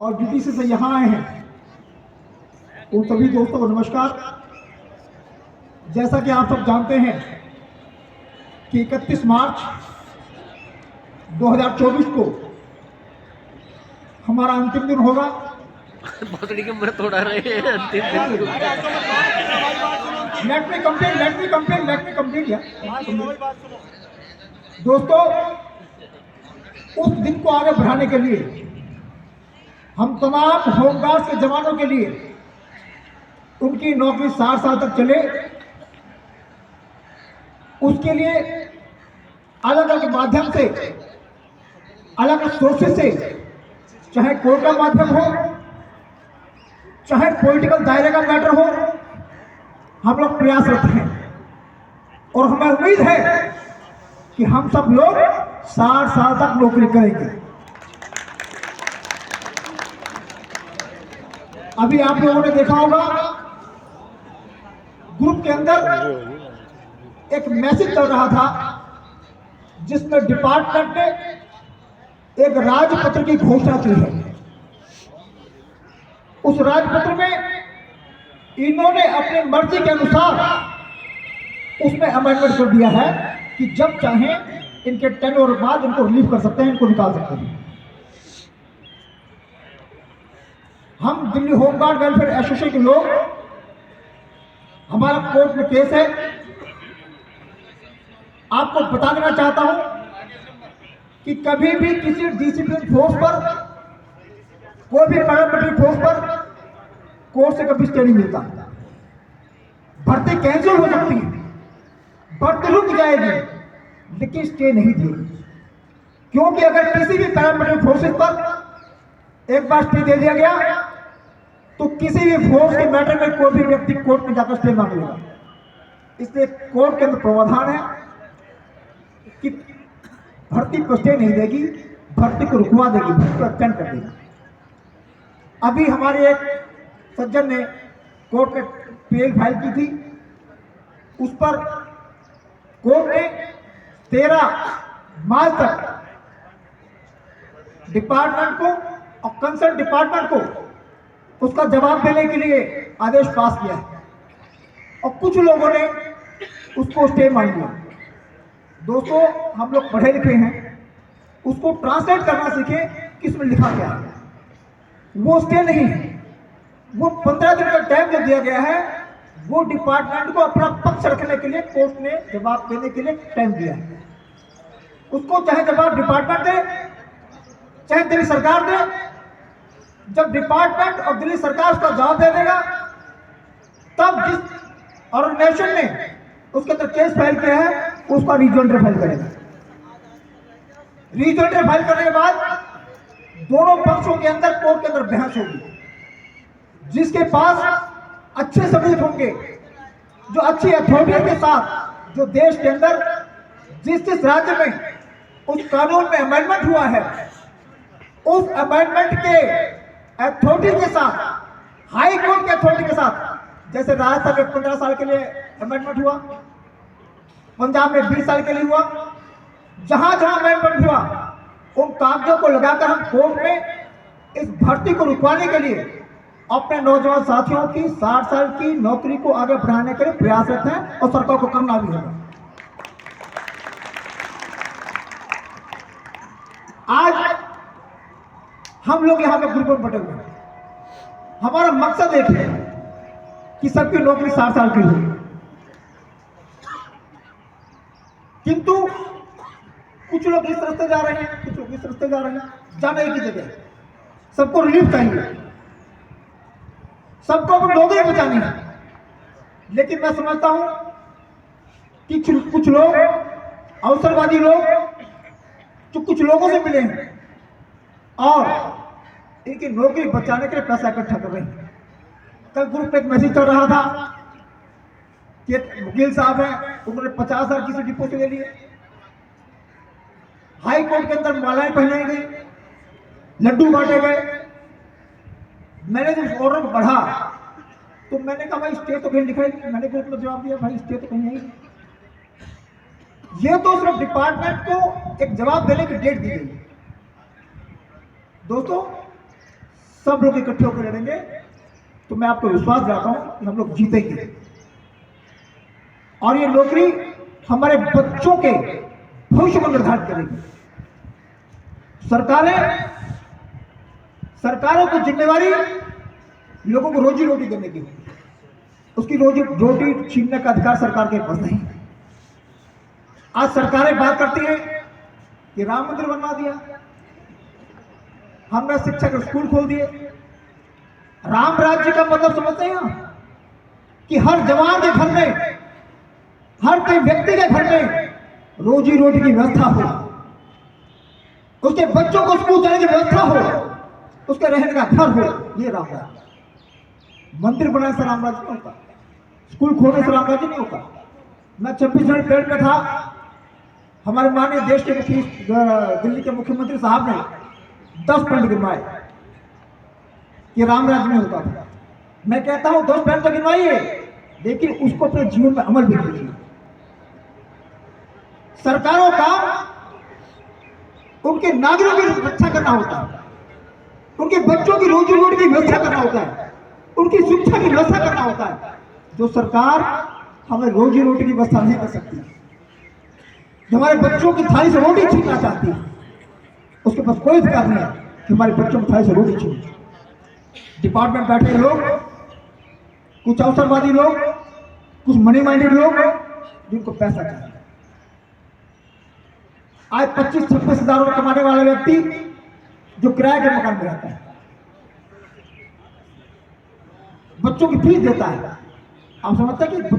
और डीटीसी से यहाँ आए हैं उन सभी दोस्तों को नमस्कार। जैसा कि आप सब जानते हैं कि 31 मार्च 2024 को हमारा अंतिम दिन होगा। भोसड़ी के मुंह तोड़ा रहे हैं अंतिम दिन। लेट मी कंप्लीट यार। दोस्तों, उस दिन को आगे बढ़ाने के लिए हम तमाम होमगार्ड्स के जवानों के लिए उनकी नौकरी 60 साल तक चले, उसके लिए अलग अलग माध्यम से, अलग अलग सोर्सेस से, चाहे कोर्ट का माध्यम हो, चाहे पॉलिटिकल दायरे का मैटर हो, हम लोग प्रयासरत हैं और हमें उम्मीद है कि हम सब लोग 60 साल तक नौकरी करेंगे। अभी आप लोगों ने देखा होगा ग्रुप के अंदर एक मैसेज चल रहा था जिसमें डिपार्टमेंट ने एक राजपत्र की घोषणा की है। उस राजपत्र में इन्होंने अपनी मर्जी के अनुसार उसमें अमेंडमेंट कर दिया है कि जब चाहें इनके टेन्योर बाद इनको रिलीव कर सकते हैं, इनको निकाल सकते हैं। हम दिल्ली होमगार्ड वेलफेयर एसोसिएशन के लोग, हमारा कोर्ट में केस है। आपको बता देना चाहता हूं कि कभी भी किसी डिसिप्लिन फोर्स पर, कोई भी पैरामिलिट्री फोर्स पर कोर्ट से कभी स्टे नहीं मिलता। भर्ती कैंसिल हो सकती है, भर्ती रुक जाएगी, लेकिन स्टे नहीं देगी। क्योंकि अगर किसी भी पैरामिलिट्री फोर्सेस पर एक बार स्टे दे दिया गया तो किसी भी फोर्स के मैटर में कोई भी व्यक्ति कोर्ट में जाकर स्टे मांग लेगा। इसलिए कोर्ट के अंदर प्रावधान है कि भर्ती को स्टे नहीं देगी, भर्ती को रुकवा देगी, भर्ती को एक्सटेंड कर देगी। अभी हमारे एक सज्जन ने कोर्ट में पीएल फाइल की थी, उस पर कोर्ट ने 13 मार्च तक डिपार्टमेंट को और कंसर्न डिपार्टमेंट को उसका जवाब देने के लिए आदेश पास किया है और कुछ लोगों ने उसको स्टे मान लिया। दोस्तों, हम लोग पढ़े लिखे हैं, उसको ट्रांसलेट करना सीखें कि इसमें लिखा क्या है। वो स्टे नहीं है, वो 15 दिन का टाइम जो दिया गया है वो डिपार्टमेंट को अपना पक्ष रखने के लिए कोर्ट ने जवाब देने के लिए टाइम दिया है। उसको चाहे जवाब डिपार्टमेंट दे, चाहे दिल्ली सरकार दे। जब डिपार्टमेंट और दिल्ली सरकार उसका जवाब दे देगा तब जिस ऑर्गेनाइजेशन ने उसके अंदर केस फाइल किया है उसका रीजॉइंडर फाइल करेगा। रीजॉइंडर फाइल करने के बाद दोनों पक्षों के अंदर कोर्ट के अंदर बहस होगी। जिसके पास अच्छे सबूत होंगे, जो अच्छी अथॉरिटी के साथ, जो देश के अंदर जिस राज्य में उस कानून में अमेंडमेंट हुआ है, उस अमेंडमेंट के अथॉरिटी के साथ, हाई कोर्ट के अथॉरिटी के साथ, जैसे राजस्थान में 15 साल के लिए अमेंडमेंट हुआ, पंजाब में 20 साल के लिए हुआ, जहां जहां अमेंडमेंट हुआ उन कागजों को लगाकर हम कोर्ट में इस भर्ती को रुकवाने के लिए अपने नौजवान साथियों की 60 साल की नौकरी को आगे बढ़ाने के लिए प्रयासरत हैं और सरकार को करना भी होगा। आज हम लोग यहां पे ग्रुप में बटे हुए हैं। हमारा मकसद एक है कि सबकी नौकरी 60 साल की हो, किंतु कुछ लोग इस रास्ते जा रहे हैं, कुछ लोग इस रास्ते जा रहे हैं। जाना एक ही जगह, सबको रिलीफ चाहिए, सबको अपनी नौकरी बचानी है। लेकिन मैं समझता हूं कि कुछ लोग, अवसरवादी लोग, जो कुछ लोगों से मिले हैं और इनकी नौकरी बचाने के लिए पैसा इकट्ठा कर रहे हैं। कल ग्रुप में एक मैसेज चल रहा था कि वकील साहब हैं, उन्होंने 50,000 किसी डिपो से ले लिए। हाई कोर्ट के अंदर मालाएं पहनाई गई, लड्डू बांटे गए। मैंने जब ऑर्डर को पढ़ा तो मैंने कहा भाई स्टे तो कहीं लिखा है। मैंने ग्रुप में जवाब दिया भाई स्टे तो कहीं नहीं। ये तो सिर्फ डिपार्टमेंट को एक जवाब देने की डेट दी गई। दोस्तों, सब लोग इकट्ठे होकर लड़ेंगे तो मैं आपको विश्वास दिलाता हूं कि हम लोग जीतेंगे। और ये नौकरी हमारे बच्चों के भविष्य को निर्धारित करेगी। सरकारों की जिम्मेवारी लोगों को रोजी रोटी देने की होगी। उसकी रोजी रोटी छीनने का अधिकार सरकार के पास नहीं है। आज सरकारें बात करती हैं कि राम मंदिर बनवा दिया, हमने शिक्षा के स्कूल खोल दिए। राम राज्य का मतलब समझते हैं आप? कि हर जवान के घर में, हर कोई व्यक्ति के घर में रोजी रोटी की व्यवस्था हो, उसके बच्चों को स्कूल जाने की व्यवस्था हो, उसके रहने का घर हो। ये राम राज्य। मंदिर बनाने से राम राज्य नहीं होता, स्कूल खोलने से राम राज्य नहीं होता। मैं 26 जनवरी परेड में था, हमारे माननीय देश के दिल्ली के मुख्यमंत्री साहब ने 10 पॉइंट गिनवाए कि राम राज्य में होता था। मैं कहता हूं 10 पॉइंट तो गिनवाइए, लेकिन उसको अपने जीवन में अमल भी कीजिए। सरकारों का उनके नागरिकों की रक्षा करना होता है, उनके बच्चों की रोजी रोटी की व्यवस्था करना होता है, उनकी शिक्षा की व्यवस्था करना होता है। जो सरकार हमें रोजी रोटी की व्यवस्था नहीं कर सकती, जो हमारे बच्चों की थाली से रोटी छीनना चाहती है, उसके पास कोई अधिकार नहीं है कि हमारे बच्चों की थाली से रोटी छीने। डिपार्टमेंट बैठे लोग, कुछ अवसरवादी लोग, कुछ मनी माइंडेड लोग जिनको पैसा चाहिए। आज 25-26 हजार रुपये कमाने वाला व्यक्ति जो किराए के मकान में रहता है, बच्चों की फीस देता है, आप समझते हैं कि